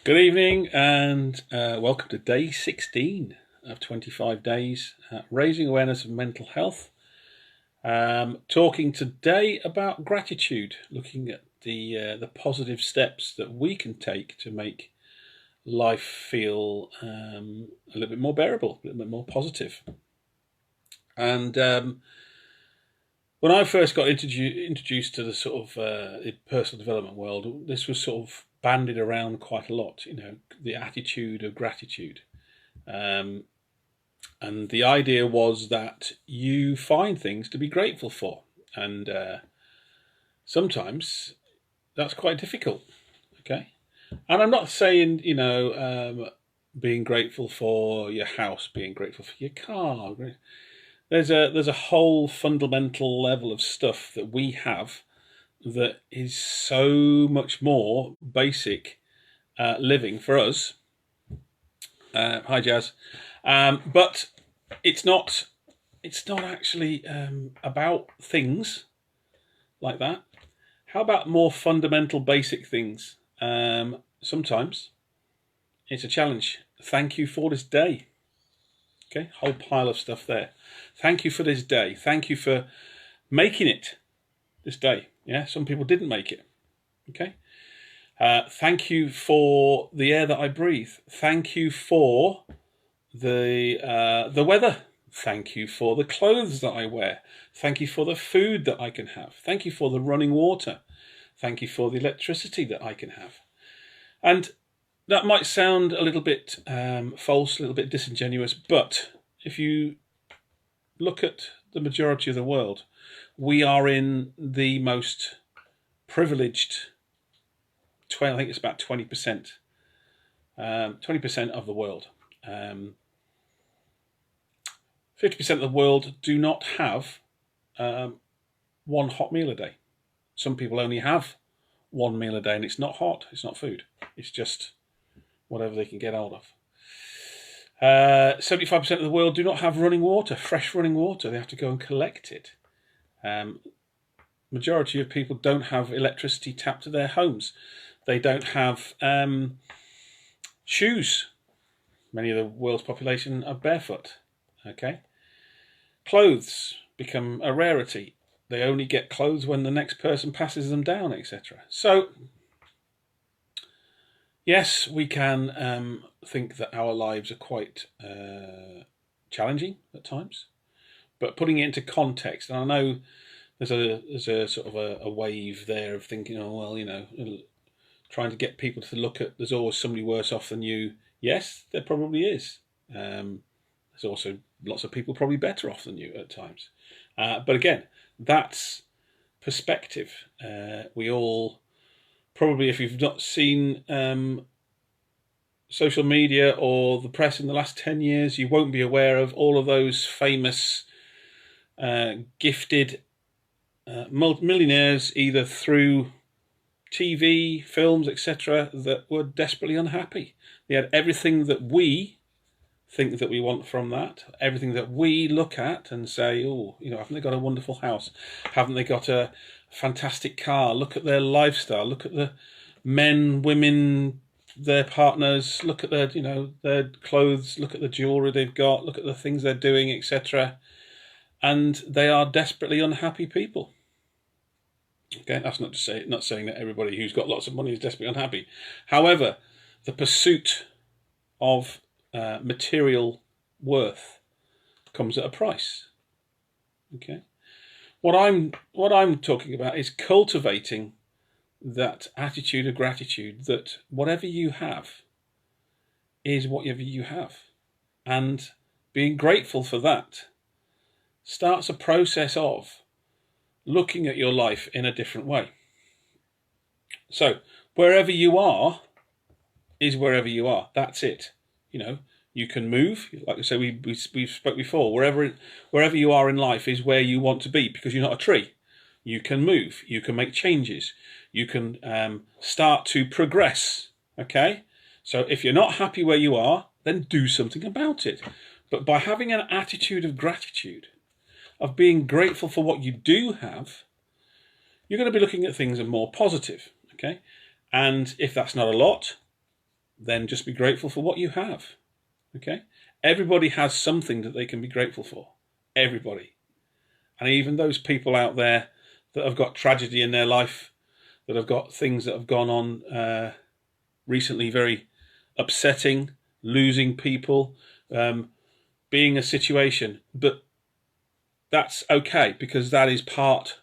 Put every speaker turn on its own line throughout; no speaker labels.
Good evening and welcome to day 16 of 25 days raising awareness of mental health. Talking today about gratitude, looking at the positive steps that we can take to make life feel a little bit more bearable, a little bit more positive. And when I first got introduced to the sort of personal development world, this was sort of bandied around quite a lot, the attitude of gratitude. And the idea was that you find things to be grateful for. And sometimes that's quite difficult, okay? And I'm not saying, being grateful for your house, being grateful for your car. There's a whole fundamental level of stuff that we have that is so much more basic living for us. Hi, Jazz. But it's not actually about things like that. How about more fundamental, basic things? Sometimes it's a challenge. Thank you for this day. Okay, whole pile of stuff there. Thank you for this day. Thank you for making it this day. Yeah, some people didn't make it. Okay. Thank you for the air that I breathe. Thank you for the weather. Thank you for the clothes that I wear. Thank you for the food that I can have. Thank you for the running water. Thank you for the electricity that I can have. And that might sound a little bit false, a little bit disingenuous, but if you look at the majority of the world, we are in the most privileged, I think it's about 20%, 20% of the world. 50% of the world do not have one hot meal a day. Some people only have one meal a day, and it's not hot, it's not food, it's just whatever they can get hold of. 75% of the world do not have running water, fresh running water. They have to go and collect it. Majority of people don't have electricity tapped to their homes. They don't have shoes. Many of the world's population are barefoot. Okay. Clothes become a rarity. They only get clothes when the next person passes them down, etc. So, yes, we can think that our lives are quite challenging at times, but putting it into context, and I know there's a sort of a wave there of thinking, oh well, trying to get people to look at there's always somebody worse off than you. Yes, there probably is. There's also lots of people probably better off than you at times. But again, that's perspective. We all probably, if you've not seen social media or the press in the last 10 years, you won't be aware of all of those famous gifted millionaires, either through TV, films, etc., that were desperately unhappy. They had everything that we think that we want from that, everything that we look at and say, oh, haven't they got a wonderful house? Haven't they got a fantastic car? Look at their lifestyle. Look at the men, women, their partners. Look at their clothes. Look at the jewelry they've got. Look at the things they're doing, etc. And they are desperately unhappy people. Okay, that's not saying that everybody who's got lots of money is desperately unhappy. However, the pursuit of material worth comes at a price. Okay, what I'm talking about is cultivating that attitude of gratitude, that whatever you have is whatever you have, and being grateful for that starts a process of looking at your life in a different way. So wherever you are is wherever you are. That's it. You can move. Like I say, we spoke before. Wherever you are in life is where you want to be, because you're not a tree. You can move. You can make changes. You can start to progress. Okay. So if you're not happy where you are, then do something about it. But by having an attitude of gratitude, of being grateful for what you do have, you're going to be looking at things as more positive. Okay. And if that's not a lot, then just be grateful for what you have. Okay? Everybody has something that they can be grateful for. Everybody. And even those people out there that have got tragedy in their life, that have got things that have gone on recently, very upsetting, losing people, being a situation. But that's okay, because that is part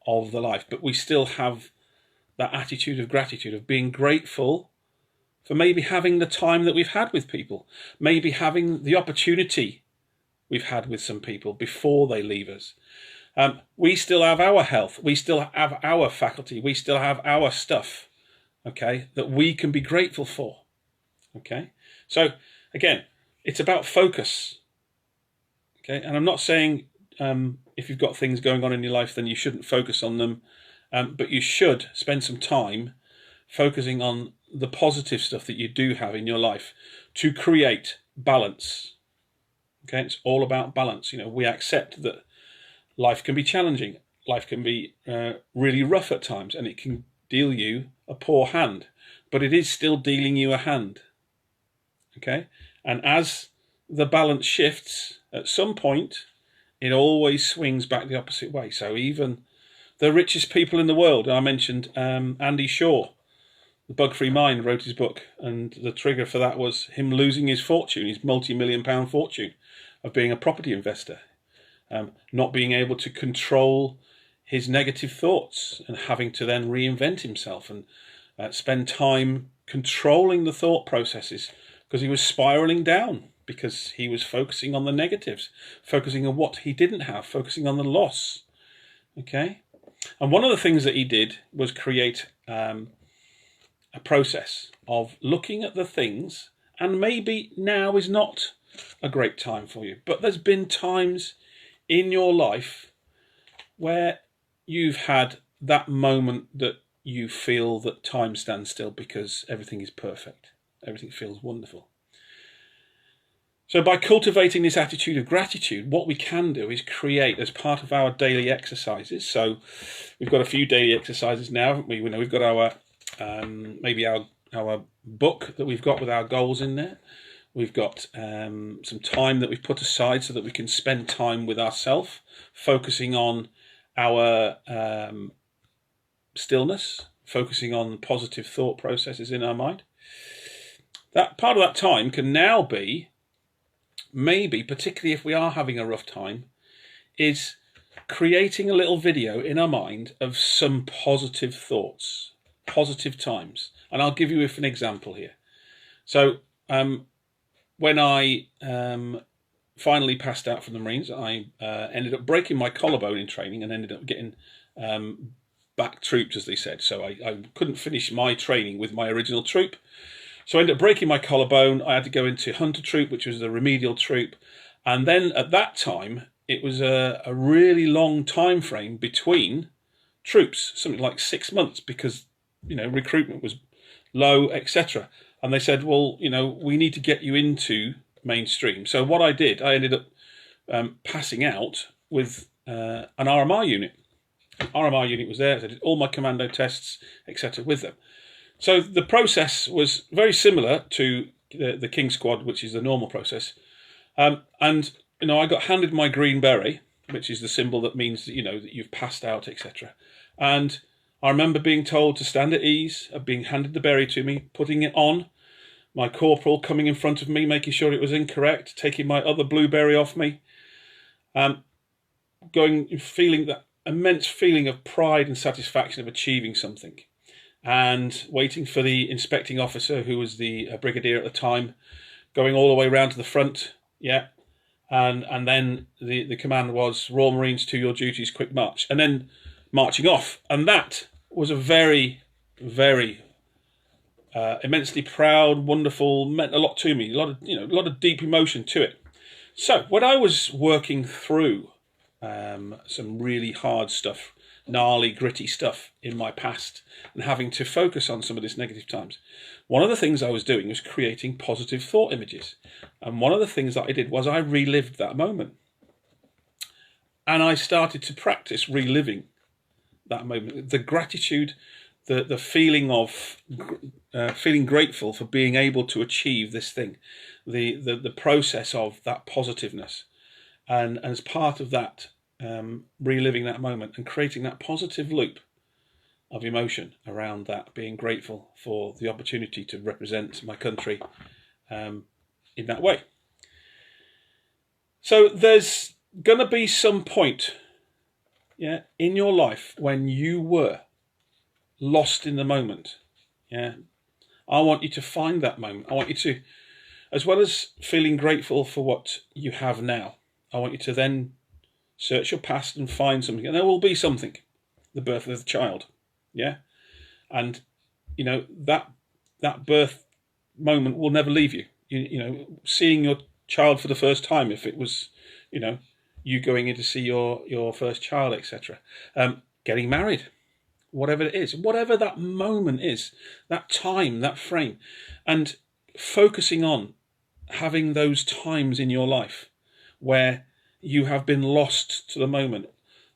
of the life. But we still have that attitude of gratitude, of being grateful for maybe having the time that we've had with people, maybe having the opportunity we've had with some people before they leave us. We still have our health, we still have our faculty, we still have our stuff, okay, that we can be grateful for. Okay, so again, it's about focus. Okay, and I'm not saying if you've got things going on in your life, then you shouldn't focus on them, but you should spend some time focusing on the positive stuff that you do have in your life to create balance. Okay, it's all about balance. You know, we accept that life can be challenging, life can be really rough at times, and it can deal you a poor hand, but it is still dealing you a hand. Okay, and as the balance shifts, at some point it always swings back the opposite way. So even the richest people in the world, I mentioned Andy Shaw, The Bug-Free Mind, wrote his book, and the trigger for that was him losing his fortune, his multi-million-pound fortune of being a property investor, not being able to control his negative thoughts and having to then reinvent himself and spend time controlling the thought processes, because he was spiraling down, because he was focusing on the negatives, focusing on what he didn't have, focusing on the loss. Okay, and one of the things that he did was create a process of looking at the things, and maybe now is not a great time for you, but there's been times in your life where you've had that moment that you feel that time stands still because everything is perfect, everything feels wonderful. So by cultivating this attitude of gratitude, what we can do is create, as part of our daily exercises. So we've got a few daily exercises now, haven't we? We know we've got our maybe our book that we've got with our goals in there. We've got some time that we've put aside so that we can spend time with ourselves, focusing on our stillness, focusing on positive thought processes in our mind. That part of that time can now be, maybe, particularly if we are having a rough time, is creating a little video in our mind of some positive thoughts, positive times. And I'll give you an example here. So when I finally passed out from the Marines, I ended up breaking my collarbone in training and ended up getting back trooped, as they said. So I couldn't finish my training with my original troop. So I ended up breaking my collarbone. I had to go into Hunter Troop, which was the remedial troop. And then at that time, it was a really long time frame between troops, something like 6 months, because, you know, recruitment was low, etc. And they said, well, you know, we need to get you into mainstream. So what I did, I ended up passing out with an RMR unit. An RMR unit was there. I did all my commando tests, etc. with them. So the process was very similar to the King Squad, which is the normal process. And, you know, I got handed my green beret, which is the symbol that means that, you know, that you've passed out, etc. And I remember being told to stand at ease, of being handed the beret to me, putting it on, my corporal coming in front of me, making sure it was incorrect, taking my other blue beret off me, feeling that immense feeling of pride and satisfaction of achieving something. And waiting for the inspecting officer, who was the brigadier at the time, going all the way around to the front, yeah. And then the command was, Royal Marines, to your duties, quick march. And then marching off. And that was a very, very immensely proud, wonderful, meant a lot to me. A lot of deep emotion to it. So when I was working through some really hard stuff, gnarly, gritty stuff in my past, and having to focus on some of this negative times, one of the things I was doing was creating positive thought images. And one of the things that I did was I relived that moment. And I started to practice reliving that moment, the gratitude the feeling of feeling grateful for being able to achieve this thing, the process of that positiveness, and as part of that, reliving that moment and creating that positive loop of emotion around that, being grateful for the opportunity to represent my country in that way. So there's gonna be some point, yeah, in your life when you were lost in the moment. Yeah, I want you to find that moment. I want you to, as well as feeling grateful for what you have now, I want you to then search your past and find something, and there will be something, the birth of the child, yeah, and you know that birth moment will never leave you. You know, seeing your child for the first time, if it was, you know, you going in to see your first child, etc. Getting married, whatever it is, whatever that moment is, that time, that frame, and focusing on having those times in your life where you have been lost to the moment,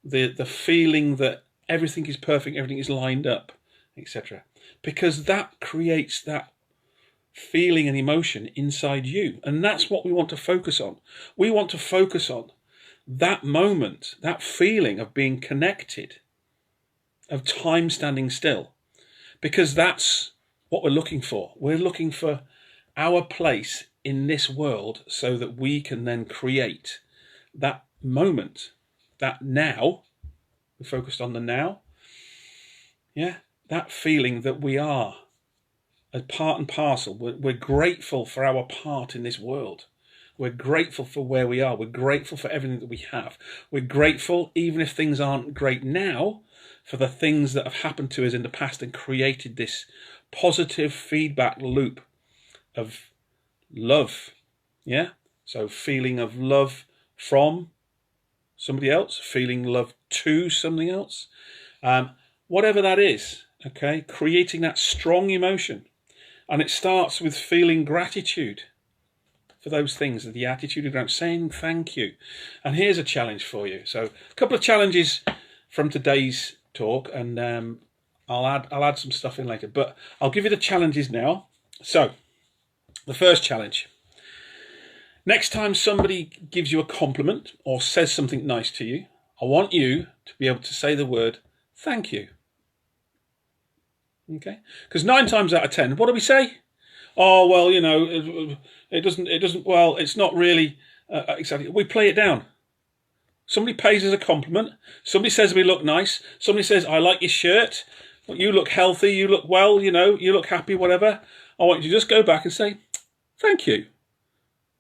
the feeling that everything is perfect, everything is lined up, etc. Because that creates that feeling and emotion inside you, and that's what we want to focus on. We want to focus on that moment, that feeling of being connected, of time standing still, because that's what we're looking for. We're looking for our place in this world so that we can then create that moment, that now. We're focused on the now, yeah, that feeling that we are a part and parcel. We're grateful for our part in this world. We're grateful for where we are. We're grateful for everything that we have. We're grateful, even if things aren't great now, for the things that have happened to us in the past and created this positive feedback loop of love. Yeah? So feeling of love from somebody else, feeling love to something else. Whatever that is, okay? Creating that strong emotion. And it starts with feeling gratitude for those things, the attitude of gratitude, saying thank you. And here's a challenge for you. So a couple of challenges from today's talk, and I'll add some stuff in later, but I'll give you the challenges now. So the first challenge: next time somebody gives you a compliment or says something nice to you, I want you to be able to say the word thank you. Okay? Because 9 times out of 10, what do we say? Oh, well, you know, it doesn't, well, it's not really exactly. We play it down. Somebody pays us a compliment. Somebody says we look nice. Somebody says, I like your shirt. You look healthy. You look well, you know, you look happy, whatever. I want you to just go back and say, thank you.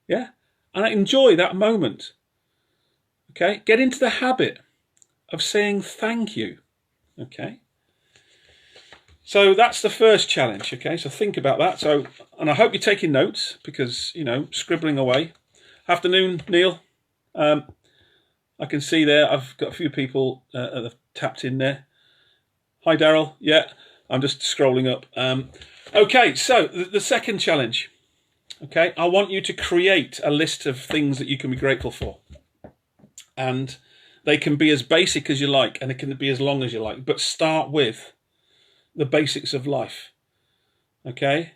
Yeah? And enjoy that moment. Okay? Get into the habit of saying thank you. Okay? So that's the first challenge, okay? So think about that. So, and I hope you're taking notes, because, you know, scribbling away. Afternoon, Neil. I can see there, I've got a few people that have tapped in there. Hi, Daryl. Yeah, I'm just scrolling up. Okay, so the second challenge. Okay, I want you to create a list of things that you can be grateful for. And they can be as basic as you like, and it can be as long as you like. But start with the basics of life. Okay?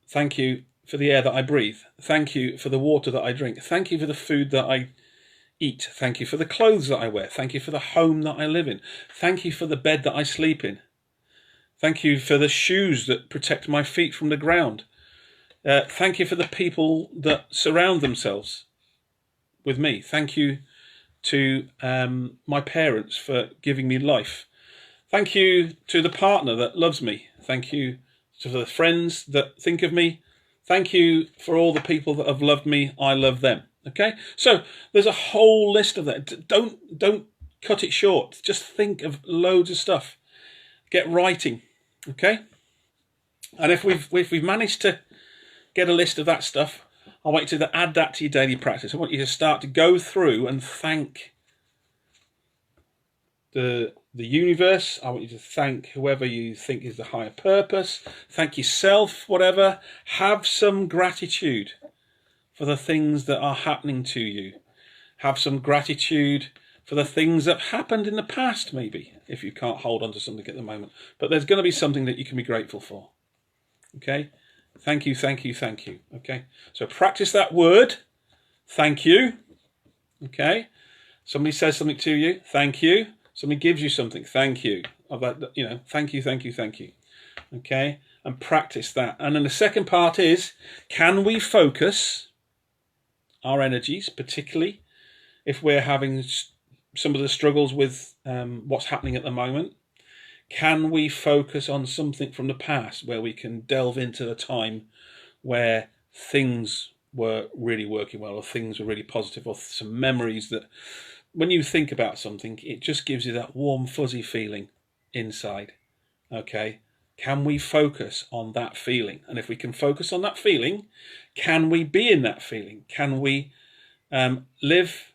Thank you for the air that I breathe. Thank you for the water that I drink. Thank you for the food that I eat. Thank you for the clothes that I wear. Thank you for the home that I live in. Thank you for the bed that I sleep in. Thank you for the shoes that protect my feet from the ground. Thank you for the people that surround themselves with me. Thank you to my parents for giving me life. Thank you to the partner that loves me. Thank you to the friends that think of me. Thank you for all the people that have loved me. I love them. Okay? So there's a whole list of that. Don't cut it short. Just think of loads of stuff. Get writing. Okay? And if we've managed to get a list of that stuff, I want you to add that to your daily practice. I want you to start to go through and thank the universe. I want you to thank whoever you think is the higher purpose. Thank yourself, whatever. Have some gratitude for the things that are happening to you. Have some gratitude for the things that happened in the past, maybe. if you can't hold on to something at the moment. But there's going to be something that you can be grateful for. Okay? Thank you, thank you, thank you. Okay? So practice that word. Thank you. Okay? Somebody says something to you. Thank you. Somebody gives you something. Thank you. Thank you, thank you, thank you. Okay? And practice that. And then the second part is, can we focus our energies, particularly if we're having some of the struggles with what's happening at the moment? Can we focus on something from the past where we can delve into the time where things were really working well, or things were really positive, or some memories that when you think about something, it just gives you that warm, fuzzy feeling inside? Okay? Can we focus on that feeling? And if we can focus on that feeling, can we be in that feeling? Can we live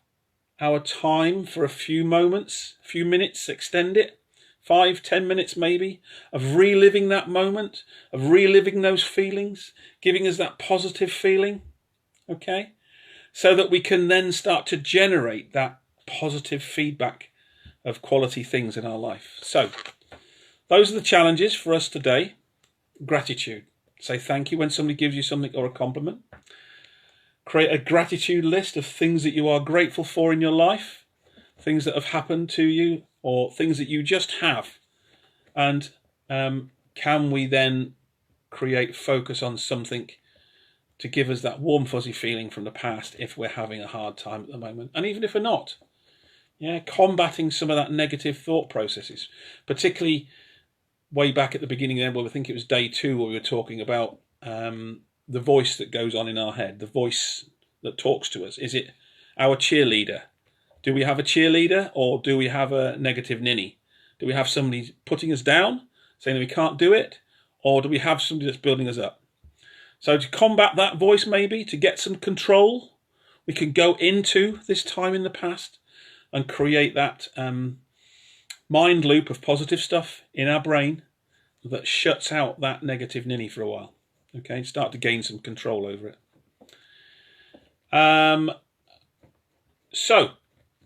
our time for a few moments, a few minutes, extend it, 5-10 minutes maybe, of reliving that moment, of reliving those feelings, giving us that positive feeling, okay? So that we can then start to generate that positive feedback of quality things in our life. So those are the challenges for us today. Gratitude. Say thank you when somebody gives you something or a compliment. Create a gratitude list of things that you are grateful for in your life, things that have happened to you, or things that you just have. And can we then create focus on something to give us that warm, fuzzy feeling from the past if we're having a hard time at the moment? And even if we're not, combating some of that negative thought processes, particularly way back at the beginning there, where I think it was day 2, where we were talking about the voice that goes on in our head, the voice that talks to us. Is it our cheerleader? Do we have a cheerleader, or do we have a negative ninny? Do we have somebody putting us down, saying that we can't do it, or do we have somebody that's building us up? So to combat that voice, maybe to get some control, we can go into this time in the past and create that mind loop of positive stuff in our brain that shuts out that negative ninny for a while. Okay, start to gain some control over it. So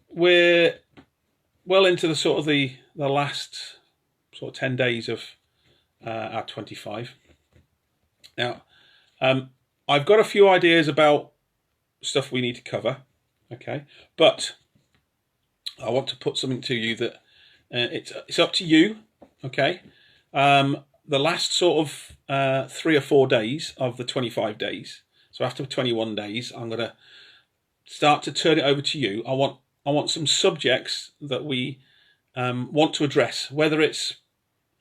we're well into the last 10 days of our 25. Now, I've got a few ideas about stuff we need to cover. Okay, but I want to put something to you that it's up to you. Okay. The last 3 or 4 days of the 25 days. So after 21 days, I'm going to start to turn it over to you. I want some subjects that we want to address, whether it's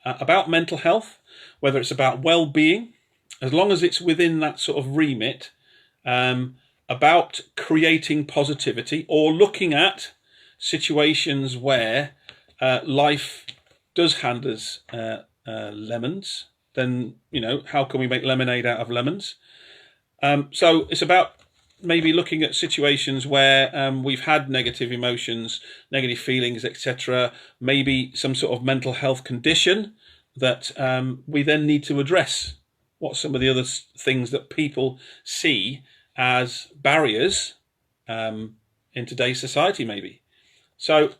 about mental health, whether it's about well-being, as long as it's within that sort of remit, about creating positivity, or looking at situations where life does hand us lemons. Then, how can we make lemonade out of lemons? So it's about maybe looking at situations where we've had negative emotions, negative feelings, etc. Maybe some sort of mental health condition that we then need to address. What some of the other things that people see as barriers in today's society, maybe. So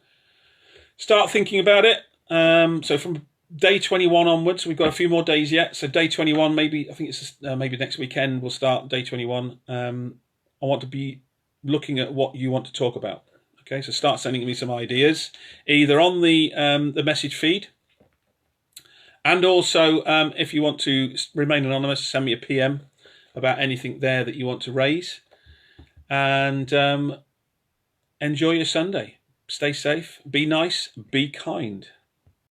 start thinking about it. So from day 21 onwards, we've got a few more days yet. So day 21, maybe, I think it's maybe next weekend we'll start day 21. I want to be looking at what you want to talk about. Okay, so start sending me some ideas, either on the message feed, and also if you want to remain anonymous, send me a PM about anything there that you want to raise. And enjoy your Sunday. Stay safe, be nice, be kind.